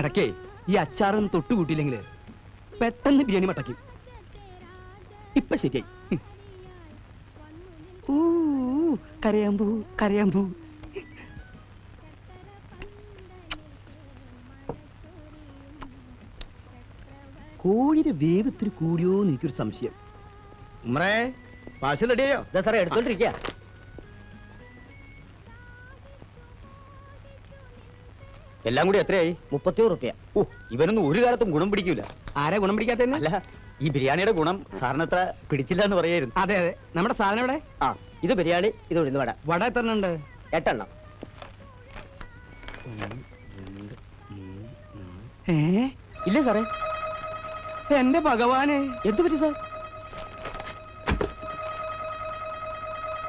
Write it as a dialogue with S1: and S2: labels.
S1: ഇടയ്ക്കേ ഈ അച്ചാറും തൊട്ടുകൂട്ടിയില്ലെങ്കിൽ പെട്ടെന്ന് ബിരിയാണി മട്ടയ്ക്കും. ഇപ്പൊ ശരിയായി. കരയാമ്പൂ കരയാമ്പൂ. കോഴിയുടെ വേവ് ഇത്തിരി കൂടിയോ എന്ന് എനിക്കൊരു സംശയം. ഉമ്മറേ, പാഴ്സൽ റെഡിയായോ?
S2: സാറേ എടുത്തോണ്ടിരിക്കുക.
S3: എല്ലാം കൂടി എത്രയായി?
S2: 31 റുപ്യ.
S3: ഓ, ഇവനൊന്നും ഒരു കാലത്തും ഗുണം പിടിക്കൂല.
S1: ആരെ ഗുണം പിടിക്കാത്തന്നെ?
S3: അല്ല, ഈ ബിരിയാണിയുടെ ഗുണം സാറിന് അത്ര പിടിച്ചില്ല എന്ന് പറയായിരുന്നു.
S1: അതെ അതെ. നമ്മുടെ സാധനം എവിടെ?
S2: ആ, ഇത് ബിരിയാണി, ഇത് ഉഴുന്ന് വട.
S1: വട എത്ര ഉണ്ട്?
S2: 8 എണ്ണം.
S1: ഇല്ല സാറേ. എന്റെ ഭഗവാനെ,
S2: എന്ത് പറ്റി സാർ?